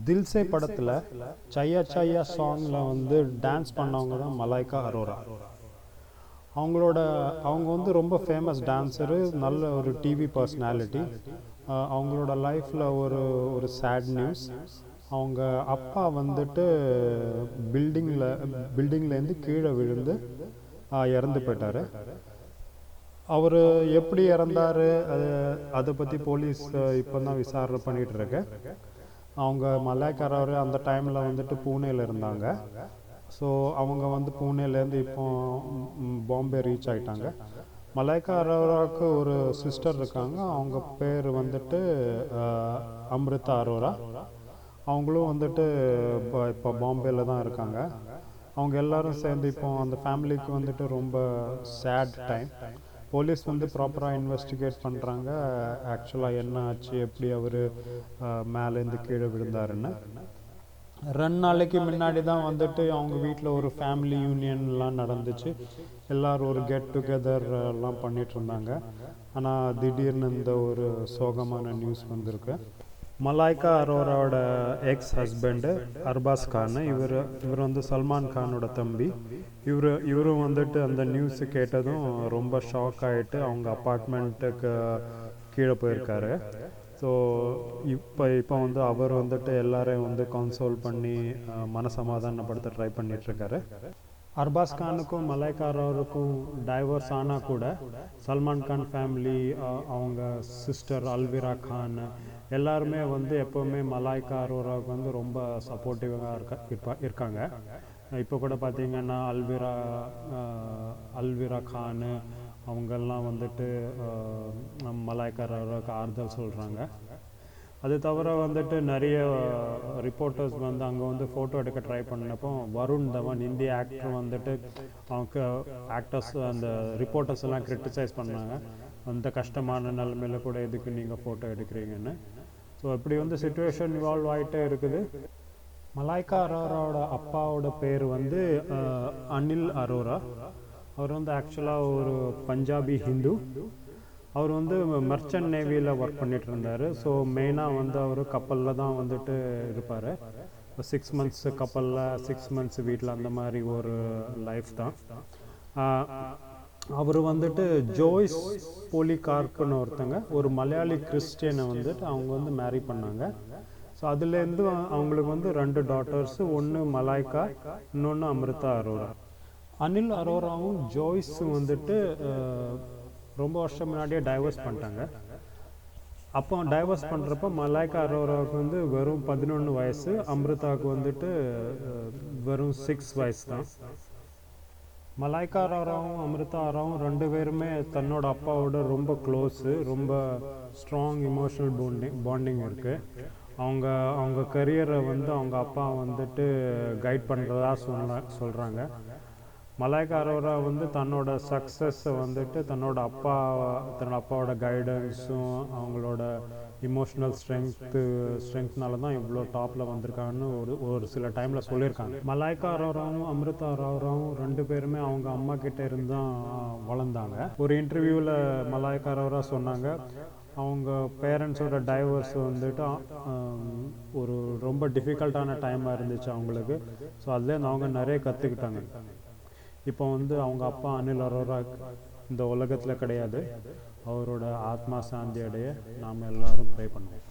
தில் சே படத்தில் சையா சையா சாங்கில் வந்து டான்ஸ் பண்ணவங்க தான் மலாய்கா அரோரா. அவங்க வந்து ரொம்ப ஃபேமஸ் டான்ஸரு, நல்ல ஒரு டிவி பர்சனாலிட்டி. அவங்களோட லைஃப்பில் ஒரு சேட் நியூஸ். அவங்க அப்பா வந்துட்டு பில்டிங்லேருந்து கீழே விழுந்து இறந்து போயிட்டார். அவர் எப்படி இறந்தார் அதை பற்றி போலீஸ் இப்போ தான் விசாரணை பண்ணிகிட்ருக்கு. அவங்க மலாய்கா அரோரா அந்த டைமில் வந்துட்டு பூனேயில் இருந்தாங்க. ஸோ அவங்க வந்து பூனேலேருந்து இப்போ பாம்பே ரீச் ஆகிட்டாங்க. மலாய்கா அரோராவுக்கு ஒரு சிஸ்டர் இருக்காங்க. அவங்க பேர் வந்துட்டு அம்ரிதா அரோரா. அவங்களும் வந்துட்டு இப்போ பாம்பேயில் தான் இருக்காங்க. அவங்க எல்லோரும் சேர்ந்து இப்போ அந்த ஃபேமிலிக்கு வந்துட்டு ரொம்ப சேட் டைம். போலீஸ் வந்து ப்ராப்பராக இன்வெஸ்டிகேட் பண்ணுறாங்க. ஆக்சுவலாக என்ன ஆச்சு, எப்படி அவர் மேலேருந்து கீழே விழுந்தாருன்னு. 2 நாளைக்கு முன்னாடி தான் வந்துட்டு அவங்க வீட்டில் ஒரு ஃபேமிலி யூனியன்லாம் நடந்துச்சு. எல்லோரும் ஒரு கெட் டுகெதர் எல்லாம் பண்ணிகிட்டு இருந்தாங்க. ஆனால் திடீர்னு இந்த ஒரு சோகமான நியூஸ் வந்திருக்கு. மலாய்கா அரோராவோட எக்ஸ் ஹஸ்பண்டு அர்பாஸ் கான், இவர் வந்து சல்மான் கானோட தம்பி. இவரும் வந்துட்டு அந்த நியூஸு கேட்டதும் ரொம்ப ஷாக் ஆகிட்டு அவங்க அப்பார்ட்மெண்ட்டுக்கு கீழே போயிருக்காரு. ஸோ இப்போ வந்து அவர் வந்துட்டு எல்லாரையும் வந்து கன்சோல் பண்ணி மனசமாதானப்படுத்த ட்ரை பண்ணிகிட்ருக்காரு. அர்பாஸ் கானுக்கும் மலாய்கா அரோராவுக்கும் டைவர்ஸ் ஆனால் கூட சல்மான் கான் ஃபேமிலி, அவங்க சிஸ்டர் அல்விரா கான் எல்லாருமே வந்து எப்போவுமே மலாய்கா அரோராவுக்கு வந்து ரொம்ப சப்போர்ட்டிவாக இருக்காங்க. இப்போ கூட பார்த்திங்கன்னா அல்விரா கான் அவங்கெல்லாம் வந்துட்டு மலாய்கா அரோராவுக்கு ஆறுதல் சொல்கிறாங்க. அது தவிர வந்துட்டு நிறைய ரிப்போர்ட்டர்ஸ் வந்து அங்கே வந்து ஃபோட்டோ எடுக்க ட்ரை பண்ணப்போ வருண் தவன் இந்திய ஆக்டர் வந்துட்டு அவங்க ஆக்டர்ஸ் அந்த ரிப்போர்ட்டர்ஸ் எல்லாம் கிரிட்டிசைஸ் பண்ணாங்க. அந்த கஷ்டமான நிலைமையில் கூட எதுக்கு நீங்கள் ஃபோட்டோ எடுக்கிறீங்கன்னு. ஸோ இப்படி வந்து சிச்சுவேஷன் இவால்வ் ஆகிட்டே இருக்குது. மலாய்கா அரோராவோட அப்பாவோட பேர் வந்து அனில் அரோரா. அவர் வந்து ஆக்சுவலாக ஒரு பஞ்சாபி ஹிந்து. அவர் வந்து மர்ச்சன்ட் நேவியில் ஒர்க் பண்ணிகிட்டு இருந்தார். ஸோ மெயினாக வந்து அவர் கப்பலில் தான் வந்துட்டு இருப்பார். 6 months கப்பலில், 6 months வீட்டில், அந்த மாதிரி ஒரு லைஃப் தான். அவர் வந்துட்டு ஜோய்ஸ் போலிகார்ப்னு ஒருத்தங்க, ஒரு மலையாளி கிறிஸ்டியனை வந்துட்டு அவங்க வந்து மேரி பண்ணாங்க. ஸோ அதுலேருந்து அவங்களுக்கு வந்து 2 டாட்டர்ஸு, ஒன்று மலாய்கா, இன்னொன்று அம்ரிதா அரோரா. அனில் அரோராவும் ஜோய்ஸும் வந்துட்டு ரொம்ப வருஷம் முன்னாடியே டைவர்ஸ் பண்ணிட்டாங்க. அப்போ டைவர்ஸ் பண்ணுறப்ப மலாய்கா அரோராவுக்கு வந்து வெறும் 11 வயசு, அம்ரிதாவுக்கு வந்துட்டு வெறும் 6 வயசு தான். மலாய்கா அரோராவும் அம்ரிதா அரோராவும் 2 பேருமே தன்னோட அப்பாவோட ரொம்ப க்ளோஸு, ரொம்ப ஸ்ட்ராங் இமோஷனல் பாண்டிங் இருக்குது. அவங்க கரியரை வந்து அவங்க அப்பா வந்துட்டு கைட் பண்ணுறதா சொல்கிறாங்க. மலாய்கா அரோரா வந்து தன்னோட சக்ஸஸை வந்துட்டு தன்னோட அப்பாவோட கைடன்ஸும் அவங்களோட இமோஷ்னல் ஸ்ட்ரென்த்னால தான் இவ்வளோ டாப்பில் வந்திருக்காங்கன்னு ஒரு சில டைமில் சொல்லியிருக்காங்க. மலாய்கா அரோராவும் அம்ரிதா அரோராவும் 2 பேருமே அவங்க அம்மா கிட்டே இருந்து தான் வளர்ந்தாங்க. ஒரு இன்டர்வியூவில் மலாய்கா அரோரா சொன்னாங்க, அவங்க பேரண்ட்ஸோட டைவர்ஸ் வந்துட்டு ஒரு ரொம்ப டிஃபிகல்ட்டான டைமாக இருந்துச்சு அவங்களுக்கு. ஸோ அதுலேருந்து அவங்க நிறைய கற்றுக்கிட்டாங்க. இப்போ வந்து அவங்க அப்பா அனில் அரோரா இந்த உலகத்தில் கிடையாது. அவரோட ஆத்மா சாந்தி அடைய நாம் எல்லாரும் ப்ரே பண்ணுவோம்.